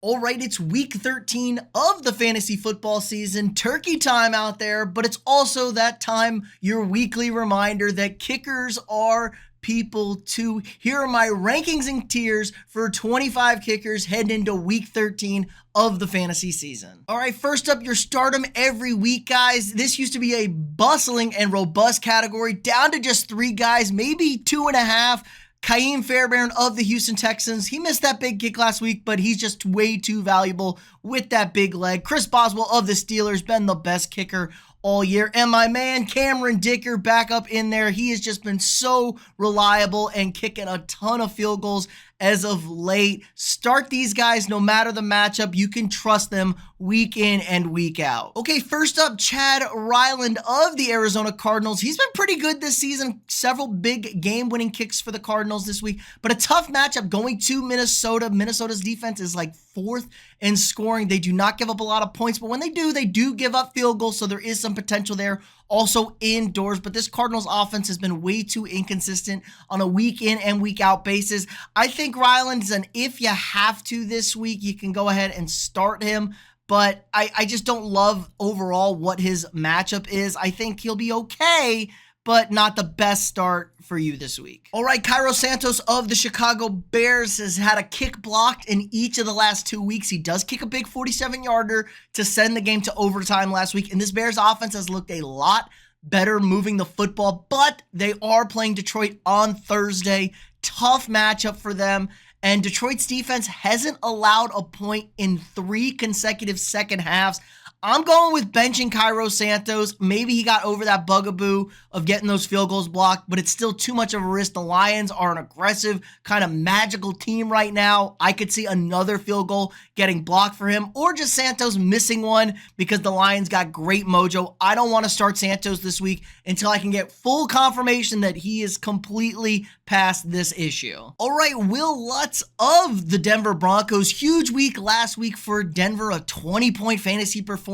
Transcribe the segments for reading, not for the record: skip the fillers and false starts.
All right, it's week 13 of the fantasy football season. Turkey time out there, but it's also that time, your weekly reminder that kickers are people too. Here are my rankings and tiers for 25 kickers heading into week 13 of the fantasy season. All right, first up, your stardom every week, guys. This used to be a bustling and robust category, down to just 3 guys, maybe 2.5. Ka'im Fairbairn of the Houston Texans. He missed that big kick last week, but he's just way too valuable with that big leg. Chris Boswell of the Steelers, been the best kicker all year. And my man Cameron Dicker back up in there. He has just been so reliable and kicking a ton of field goals as of late. Start these guys no matter the matchup. You can trust them week in and week out. Okay, first up, Chad Ryland of the Arizona Cardinals. He's been pretty good this season. Several big game-winning kicks for the Cardinals this week, but a tough matchup going to Minnesota. Minnesota's defense is like 4th in scoring. They do not give up a lot of points, but when they do give up field goals, so there is some potential there. Also indoors, but this Cardinals offense has been way too inconsistent on a week in and week out basis. I think Ryland's an if you have to this week, you can go ahead and start him, but I just don't love overall what his matchup is. I think he'll be okay, but not the best start for you this week. All right, Santos of the Chicago Bears has had a kick blocked in each of the last 2 weeks. He does kick a big 47-yarder to send the game to overtime last week, and this Bears offense has looked a lot better moving the football, but they are playing Detroit on Thursday. Tough matchup for them, and Detroit's defense hasn't allowed a point in 3 consecutive second halves. I'm going with benching Santos. Maybe he got over that bugaboo of getting those field goals blocked, but it's still too much of a risk. The Lions are an aggressive, kind of magical team right now. I could see another field goal getting blocked for him, or just Santos missing one because the Lions got great mojo. I don't want to start Santos this week until I can get full confirmation that he is completely past this issue. All right, Will Lutz of the Denver Broncos. Huge week last week for Denver, a 20-point fantasy performance.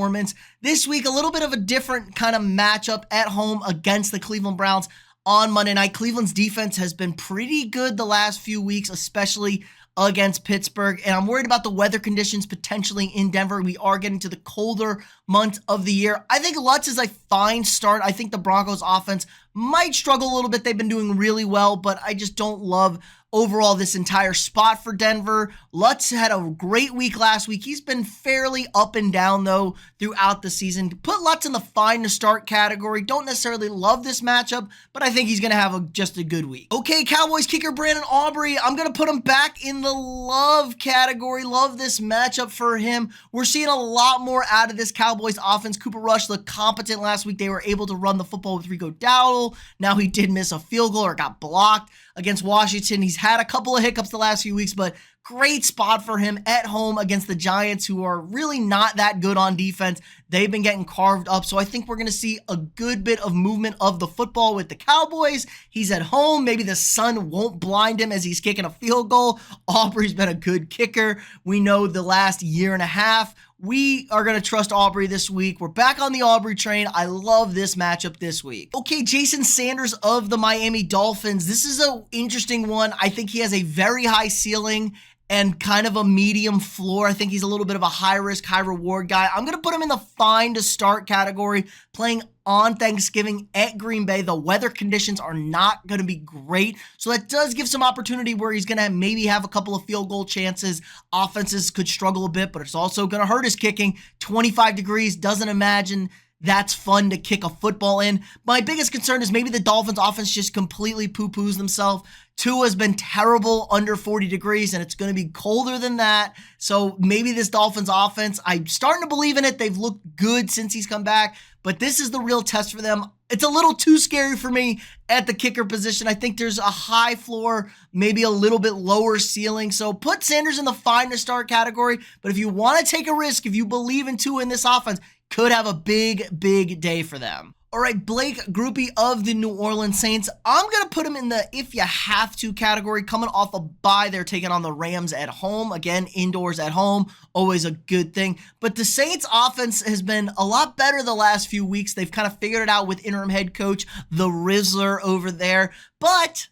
This week, a little bit of a different kind of matchup at home against the Cleveland Browns on Monday night. Cleveland's defense has been pretty good the last few weeks, especially against Pittsburgh, and I'm worried about the weather conditions potentially in Denver. We are getting to the colder month of the year. I think Lutz is a fine start. I think the Broncos offense might struggle a little bit. They've been doing really well, but I just don't love overall this entire spot for Denver. Lutz had a great week last week. He's been fairly up and down, though, throughout the season. Put Lutz in the fine to start category. Don't necessarily love this matchup, but I think he's going to have just a good week. Okay, Cowboys kicker Brandon Aubrey. I'm going to put him back in the love category. Love this matchup for him. We're seeing a lot more out of this Cowboys offense. Cooper Rush looked competent last week. They were able to run the football with Rico Dowdle. Now he did miss a field goal or got blocked against Washington. He's had a couple of hiccups the last few weeks, but great spot for him at home against the Giants, who are really not that good on defense. They've been getting carved up, so I think we're going to see a good bit of movement of the football with the Cowboys. He's at home. Maybe the sun won't blind him as he's kicking a field goal. Aubrey's been a good kicker. We know the last year and a half. We are going to trust Aubrey this week. We're back on the Aubrey train. I love this matchup this week. Okay, Jason Sanders of the Miami Dolphins. This is an interesting one. I think he has a very high ceiling and kind of a medium floor. I think he's a little bit of a high-risk, high-reward guy. I'm going to put him in the fine-to-start category, playing on Thanksgiving at Green Bay. The weather conditions are not going to be great, so that does give some opportunity where he's going to maybe have a couple of field goal chances. Offenses could struggle a bit, but it's also going to hurt his kicking. 25 degrees, doesn't imagine that's fun to kick a football in. My biggest concern is maybe the Dolphins offense just completely poo-poos themselves. Tua's been terrible under 40 degrees, and it's going to be colder than that. So maybe this Dolphins offense, I'm starting to believe in it. They've looked good since he's come back, but this is the real test for them. It's a little too scary for me at the kicker position. I think there's a high floor, maybe a little bit lower ceiling. So put Sanders in the fine to start category. But if you want to take a risk, if you believe in Tua in this offense, could have a big day for them. All right, Blake Grupe of the New Orleans Saints. I'm going to put him in the if you have to category. Coming off a bye, they're taking on the Rams at home. Again, indoors at home, always a good thing. But the Saints offense has been a lot better the last few weeks. They've kind of figured it out with interim head coach, the Rizzler over there. But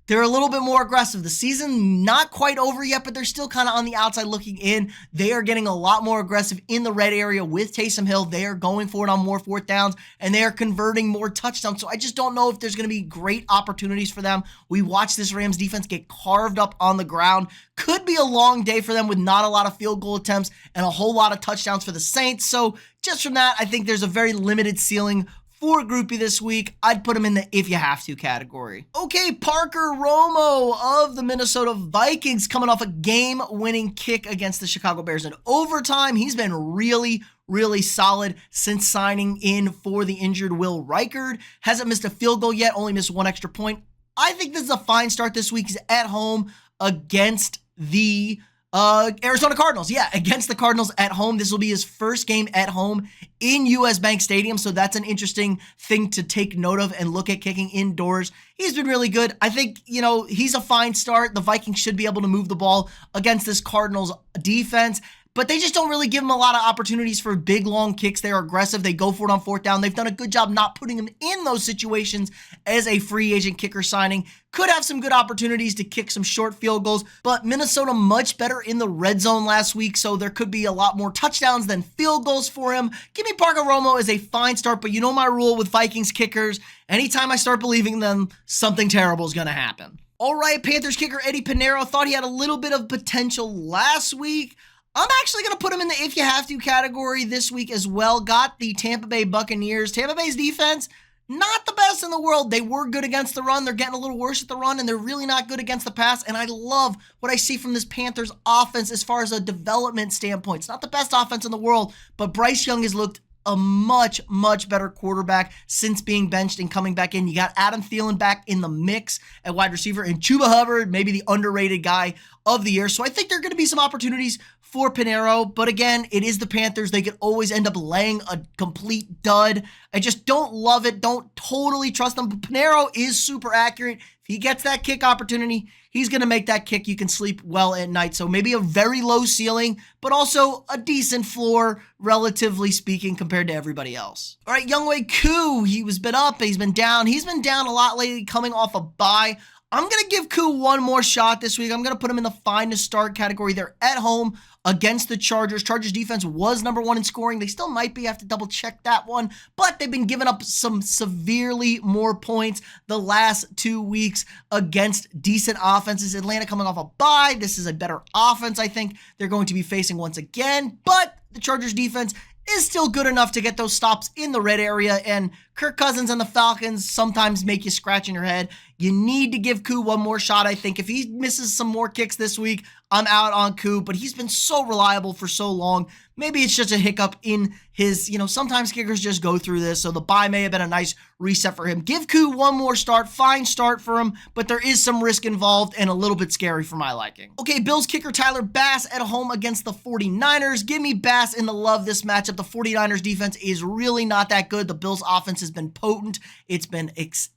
they're a little bit more aggressive. The season not quite over yet, but they're still kind of on the outside looking in. They are getting a lot more aggressive in the red area with Taysom Hill. They are going for it on more fourth downs, and they are converting more touchdowns. So I just don't know if there's going to be great opportunities for them. We watched this Rams defense get carved up on the ground. Could be a long day for them with not a lot of field goal attempts and a whole lot of touchdowns for the Saints. So just from that, I think there's a very limited ceiling for Grupe this week. I'd put him in the if you have to category. Okay, Parker Romo of the Minnesota Vikings coming off a game-winning kick against the Chicago Bears in overtime. He's been really solid since signing in for the injured Will Reichard. Hasn't missed a field goal yet, only missed one extra point. I think this is a fine start this week. He's at home against the Arizona Cardinals. Yeah, against the Cardinals at home. This will be his first game at home in US Bank Stadium, so that's an interesting thing to take note of and look at kicking indoors. He's been really good. I think, he's a fine start. The Vikings should be able to move the ball against this Cardinals defense, but they just don't really give him a lot of opportunities for big, long kicks. They're aggressive. They go for it on fourth down. They've done a good job not putting him in those situations as a free agent kicker signing. Could have some good opportunities to kick some short field goals, but Minnesota much better in the red zone last week, so there could be a lot more touchdowns than field goals for him. Give me Parker Romo as a fine start, but you know my rule with Vikings kickers. Anytime I start believing them, something terrible is going to happen. All right, Panthers kicker Eddie Pineiro. Thought he had a little bit of potential last week. I'm actually going to put him in the if you have to category this week as well. Got the Tampa Bay Buccaneers. Tampa Bay's defense, not the best in the world. They were good against the run. They're getting a little worse at the run, and they're really not good against the pass. And I love what I see from this Panthers offense as far as a development standpoint. It's not the best offense in the world, but Bryce Young has looked a much better quarterback since being benched and coming back in. You got Adam Thielen back in the mix at wide receiver, and Chuba Hubbard, maybe the underrated guy of the year. So I think there are going to be some opportunities for Pineiro, but again, it is the Panthers. They could always end up laying a complete dud. I just don't love it. Don't totally trust them, but Pineiro is super accurate. If he gets that kick opportunity, he's going to make that kick. You can sleep well at night. So maybe a very low ceiling, but also a decent floor, relatively speaking, compared to everybody else. All right, Younghoe Koo, he's been up, he's been down. He's been down a lot lately, coming off a bye. I'm going to give Koo one more shot this week. I'm going to put him in the fine to start category. They're at home against the Chargers. Chargers defense was number one in scoring. They still might be. I have to double check that one, but they've been giving up some severely more points the last 2 weeks against decent offenses. Atlanta coming off a bye. This is a better offense, I think, they're going to be facing once again, but the Chargers defense is still good enough to get those stops in the red area, and Kirk Cousins and the Falcons sometimes make you scratch in your head. You need to give Koo one more shot, I think. If he misses some more kicks this week, I'm out on Koo, but he's been so reliable for so long. Maybe it's just a hiccup in his, sometimes kickers just go through this, so the bye may have been a nice reset for him. Give Koo one more start, fine start for him, but there is some risk involved and a little bit scary for my liking. Okay, Bills kicker Tyler Bass at home against the 49ers. Give me Bass in the love this matchup. The 49ers defense is really not that good. The Bills offense has been potent. It's been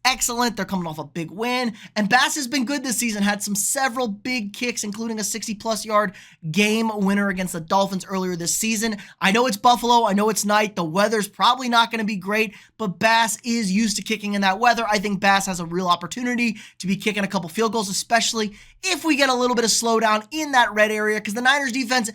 excellent. They're coming off a big win, and Bass has been good this season. Had several big kicks, including a 60-plus yard game winner against the Dolphins earlier this season. I know it's Buffalo. I know it's night. The weather's probably not going to be great, but Bass is used to kicking in that weather. I think Bass has a real opportunity to be kicking a couple field goals, especially if we get a little bit of slowdown in that red area, because the Niners defense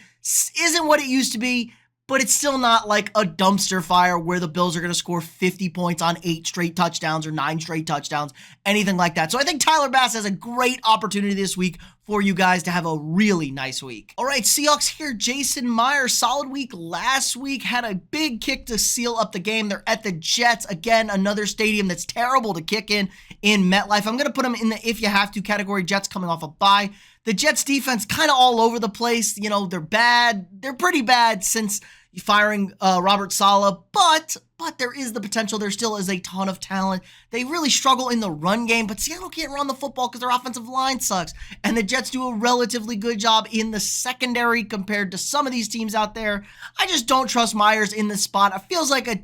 isn't what it used to be, but it's still not like a dumpster fire where the Bills are going to score 50 points on 8 straight touchdowns or 9 straight touchdowns, anything like that. So I think Tyler Bass has a great opportunity this week for you guys to have a really nice week. All right, Seahawks here. Jason Meyers, solid week last week, had a big kick to seal up the game. They're at the Jets. Again, another stadium that's terrible to kick in MetLife. I'm going to put them in the if you have to category. Jets coming off a bye. The Jets defense kind of all over the place. They're bad. They're pretty bad since firing Robert Saleh, but there is the potential. There still is a ton of talent. They really struggle in the run game, but Seattle can't run the football because their offensive line sucks. And the Jets do a relatively good job in the secondary compared to some of these teams out there. I just don't trust Meyers in this spot. It feels like a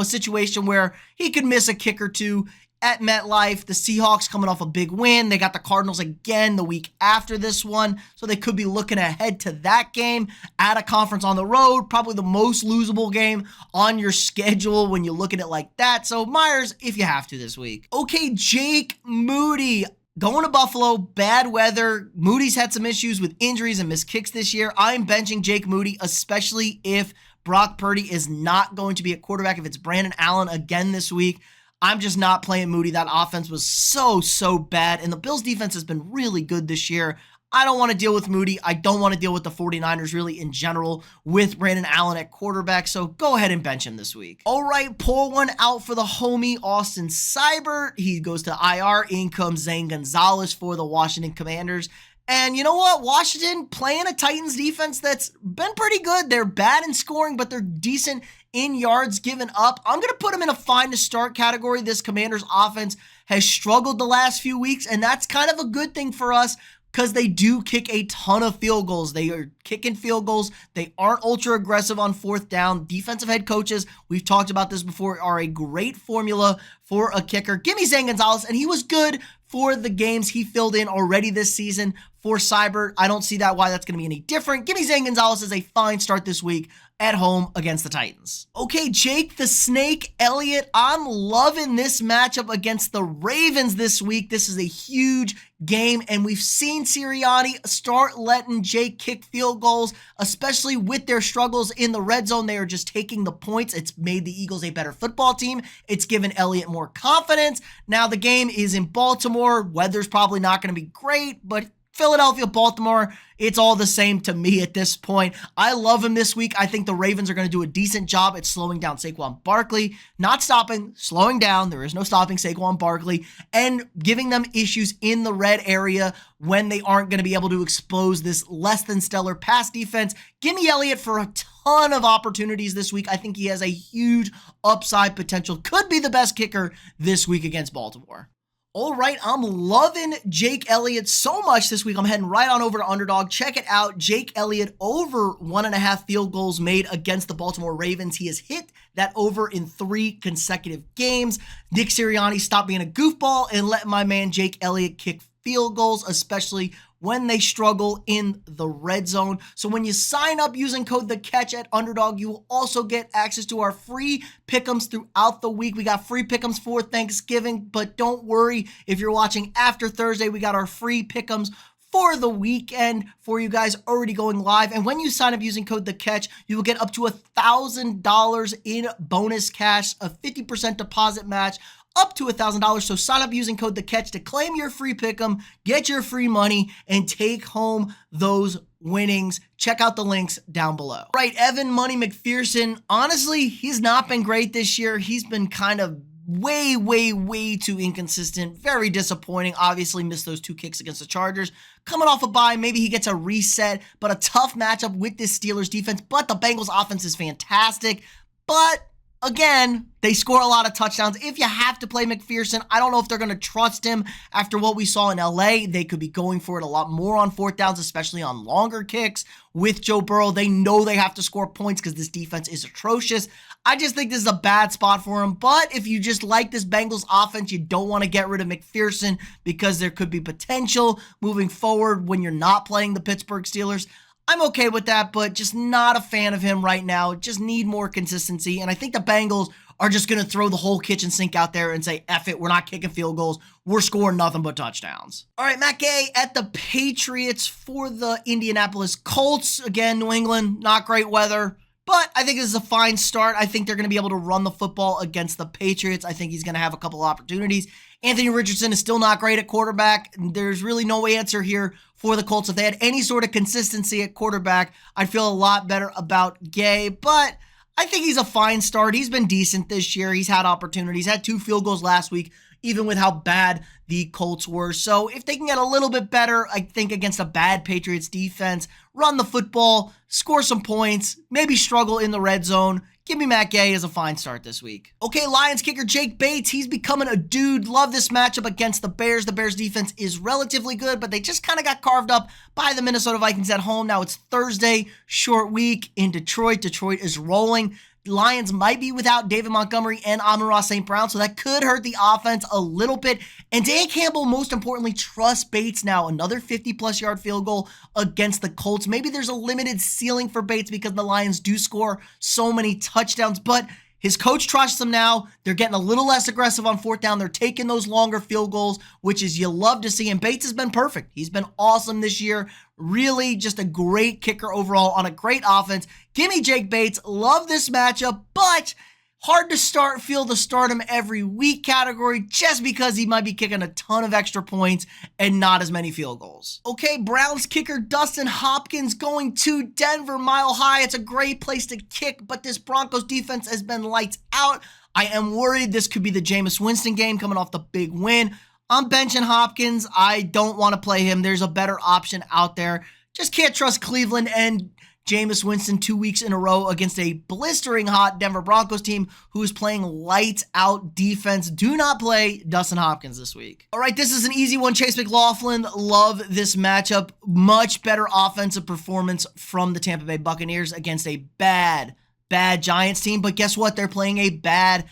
situation where he could miss a kick or two at MetLife. The Seahawks coming off a big win. They got the Cardinals again the week after this one, so they could be looking ahead to that game at a conference on the road, probably the most losable game on your schedule when you look at it like that. So Meyers, if you have to this week. Okay, Jake Moody. Going to Buffalo, bad weather. Moody's had some issues with injuries and missed kicks this year. I'm benching Jake Moody, especially if Brock Purdy is not going to be at quarterback. If it's Brandon Allen again this week, I'm just not playing Moody. That offense was so bad, and the Bills defense has been really good this year. I don't want to deal with Moody. I don't want to deal with the 49ers really in general with Brandon Allen at quarterback, so go ahead and bench him this week. All right, pour one out for the homie Austin Seibert. He goes to IR. In comes Zane Gonzalez for the Washington Commanders. And you know what? Washington playing a Titans defense that's been pretty good. They're bad in scoring, but they're decent in yards given up. I'm going to put them in a fine to start category. This Commanders offense has struggled the last few weeks, and that's kind of a good thing for us, because they do kick a ton of field goals. They are kicking field goals. They aren't ultra aggressive on fourth down. Defensive head coaches, we've talked about this before, are a great formula for a kicker. Give me Zane Gonzalez, and he was good for the games he filled in already this season for Seibert. I don't see why that's going to be any different. Give me Zane Gonzalez as a fine start this week at home against the Titans. Okay, Jake the Snake Elliott. I'm loving this matchup against the Ravens this week. This is a huge game, and we've seen Sirianni start letting Jake kick field goals, especially with their struggles in the red zone. They are just taking the points. It's made the Eagles a better football team. It's given Elliott more confidence. Now the game is in Baltimore. Weather's probably not going to be great, but Philadelphia, Baltimore, it's all the same to me at this point. I love him this week. I think the Ravens are going to do a decent job at slowing down Saquon Barkley. Not stopping, slowing down. There is no stopping Saquon Barkley. And giving them issues in the red area when they aren't going to be able to expose this less than stellar pass defense. Give me Elliott for a ton of opportunities this week. I think he has a huge upside potential. Could be the best kicker this week against Baltimore. All right, I'm loving Jake Elliott so much this week. I'm heading right on over to Underdog. Check it out. Jake Elliott over 1.5 field goals made against the Baltimore Ravens. He has hit that over in 3 consecutive games. Nick Sirianni stopped being a goofball and let my man Jake Elliott kick field goals, especially when they struggle in the red zone. So when you sign up using code THECATCH at Underdog, you will also get access to our free pick'ems throughout the week. We got free pick'ems for Thanksgiving, but don't worry if you're watching after Thursday, we got our free pick'ems for the weekend for you guys already going live. And when you sign up using code THECATCH, you will get up to $1,000 in bonus cash, a 50% deposit match, up to $1,000. So sign up using code THECATCH to claim your free pick'em, get your free money, and take home those winnings. Check out the links down below. Right, Evan Money McPherson. Honestly, he's not been great this year. He's been kind of way too inconsistent. Very disappointing. Obviously missed those 2 kicks against the Chargers. Coming off a bye, maybe he gets a reset, but a tough matchup with this Steelers defense. But the Bengals offense is fantastic. But again, they score a lot of touchdowns. If you have to play McPherson, I don't know if they're going to trust him after what we saw in LA. They could be going for it a lot more on fourth downs, especially on longer kicks with Joe Burrow. They know they have to score points because this defense is atrocious. I just think this is a bad spot for him. But if you just like this Bengals offense, you don't want to get rid of McPherson because there could be potential moving forward when you're not playing the Pittsburgh Steelers. I'm okay with that, but just not a fan of him right now. Just need more consistency. And I think the Bengals are just going to throw the whole kitchen sink out there and say, F it, we're not kicking field goals. We're scoring nothing but touchdowns. All right, Matt Gay at the Patriots for the Indianapolis Colts. Again, New England, not great weather. But I think this is a fine start. I think they're going to be able to run the football against the Patriots. I think he's going to have a couple opportunities. Anthony Richardson is still not great at quarterback. There's really no answer here for the Colts. If they had any sort of consistency at quarterback, I'd feel a lot better about Gay. But I think he's a fine start. He's been decent this year. He's had opportunities. Had 2 field goals last week, even with how bad the Colts were. So if they can get a little bit better, I think against a bad Patriots defense, run the football, score some points, maybe struggle in the red zone, give me Matt Gay as a fine start this week. Okay, Lions kicker Jake Bates. He's becoming a dude. Love this matchup against the Bears. The Bears defense is relatively good, but they just kind of got carved up by the Minnesota Vikings at home. Now it's Thursday, short week in Detroit. Detroit is rolling. Lions might be without David Montgomery and Amon-Ra St. Brown, so that could hurt the offense a little bit. And Dan Campbell, most importantly, trusts Bates now. Another 50-plus yard field goal against the Colts. Maybe there's a limited ceiling for Bates because the Lions do score so many touchdowns, but His coach trusts him now. They're getting a little less aggressive on fourth down. They're taking those longer field goals, which is you love to see. And Bates has been perfect. He's been awesome this year. Really just a great kicker overall on a great offense. Give me Jake Bates. Love this matchup, but hard to feel to start him every week category just because he might be kicking a ton of extra points and not as many field goals. Okay, Browns kicker Dustin Hopkins going to Denver, Mile High. It's a great place to kick, but this Broncos defense has been lights out. I am worried this could be the Jameis Winston game coming off the big win. I'm benching Hopkins. I don't want to play him. There's a better option out there. Just can't trust Cleveland and Jameis Winston 2 weeks in a row against a blistering hot Denver Broncos team who is playing lights out defense. Do not play Dustin Hopkins this week. All right, this is an easy one. Chase McLaughlin, love this matchup. Much better offensive performance from the Tampa Bay Buccaneers against a bad Giants team. But guess what? They're playing a bad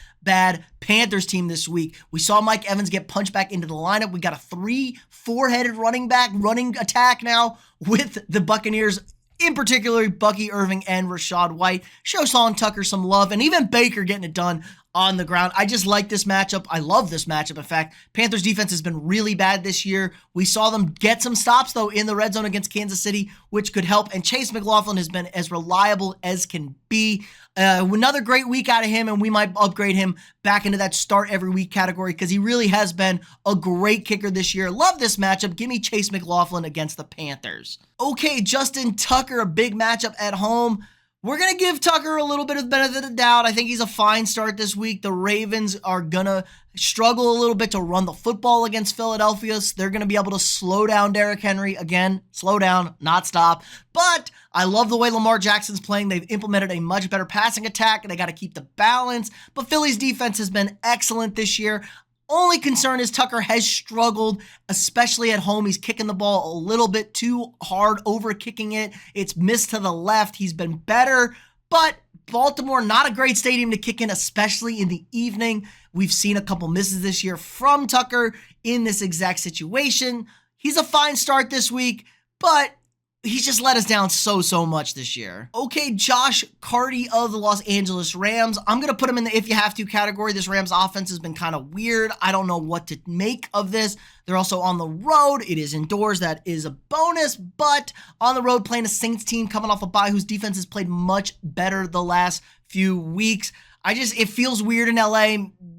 Panthers team this week. We saw Mike Evans get punched back into the lineup. We got a 3-4-headed running attack now with the Buccaneers, in particular, Bucky Irving and Rachaad White. Show Sean Tucker some love, and even Baker getting it done on the ground. I just like this matchup. I love this matchup. In fact, Panthers defense has been really bad this year. We saw them get some stops, though, in the red zone against Kansas City, which could help. And Chase McLaughlin has been as reliable as can be. Another great week out of him, and we might upgrade him back into that start every week category because he really has been a great kicker this year. Love this matchup. Give me Chase McLaughlin against the Panthers. Okay, Justin Tucker, a big matchup at home. We're going to give Tucker a little bit of the benefit of the doubt. I think he's a fine start this week. The Ravens are going to struggle a little bit to run the football against Philadelphia. So they're going to be able to slow down Derrick Henry. Again, slow down, not stop. But I love the way Lamar Jackson's playing. They've implemented a much better passing attack, and they got to keep the balance. But Philly's defense has been excellent this year. Only concern is Tucker has struggled, especially at home. He's kicking the ball a little bit too hard, over kicking it. It's missed to the left. He's been better, but Baltimore, not a great stadium to kick in, especially in the evening. We've seen a couple misses this year from Tucker in this exact situation. He's a fine start this week, but he's just let us down so much this year. Okay, Josh Karty of the Los Angeles Rams. I'm going to put him in the if you have to category. This Rams offense has been kind of weird. I don't know what to make of this. They're also on the road. It is indoors. That is a bonus, but on the road playing a Saints team coming off a bye whose defense has played much better the last few weeks. It feels weird in LA.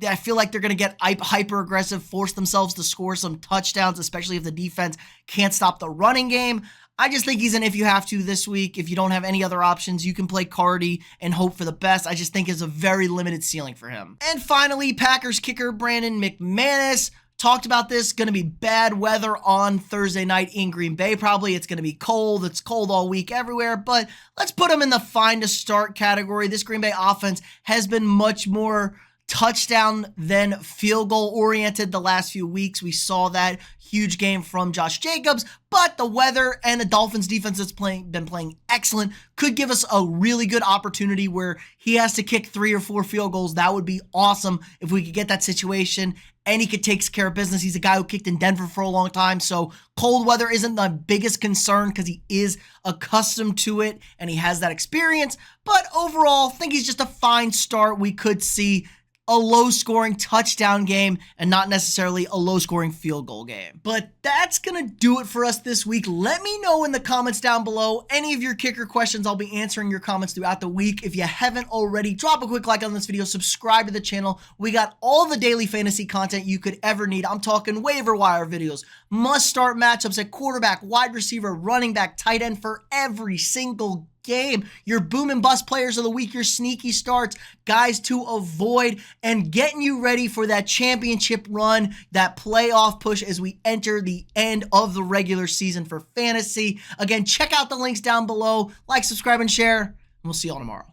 I feel like they're going to get hyper aggressive, force themselves to score some touchdowns, especially if the defense can't stop the running game. I just think he's an if you have to this week. If you don't have any other options, you can play Karty and hope for the best. I just think it's a very limited ceiling for him. And finally, Packers kicker Brandon McManus. Talked about this. Going to be bad weather on Thursday night in Green Bay. Probably it's going to be cold. It's cold all week everywhere, but let's put him in the fine to start category. This Green Bay offense has been much more touchdown than field goal oriented the last few weeks. We saw that huge game from Josh Jacobs, but the weather and the Dolphins defense that's been playing excellent could give us a really good opportunity where he has to kick 3 or 4 field goals. That would be awesome if we could get that situation and he could take care of business. He's a guy who kicked in Denver for a long time, so cold weather isn't the biggest concern because he is accustomed to it and he has that experience. But overall, I think he's just a fine start. We could see a low-scoring touchdown game and not necessarily a low-scoring field goal game. But that's going to do it for us this week. Let me know in the comments down below any of your kicker questions. I'll be answering your comments throughout the week. If you haven't already, drop a quick like on this video, subscribe to the channel. We got all the daily fantasy content you could ever need. I'm talking waiver wire videos, must-start matchups at quarterback, wide receiver, running back, tight end for every single game, your boom and bust players of the week, your sneaky starts, guys to avoid, and getting you ready for that championship run, that playoff push as we enter the end of the regular season for fantasy. Again, check out the links down below, like, subscribe, and share, and we'll see you all tomorrow.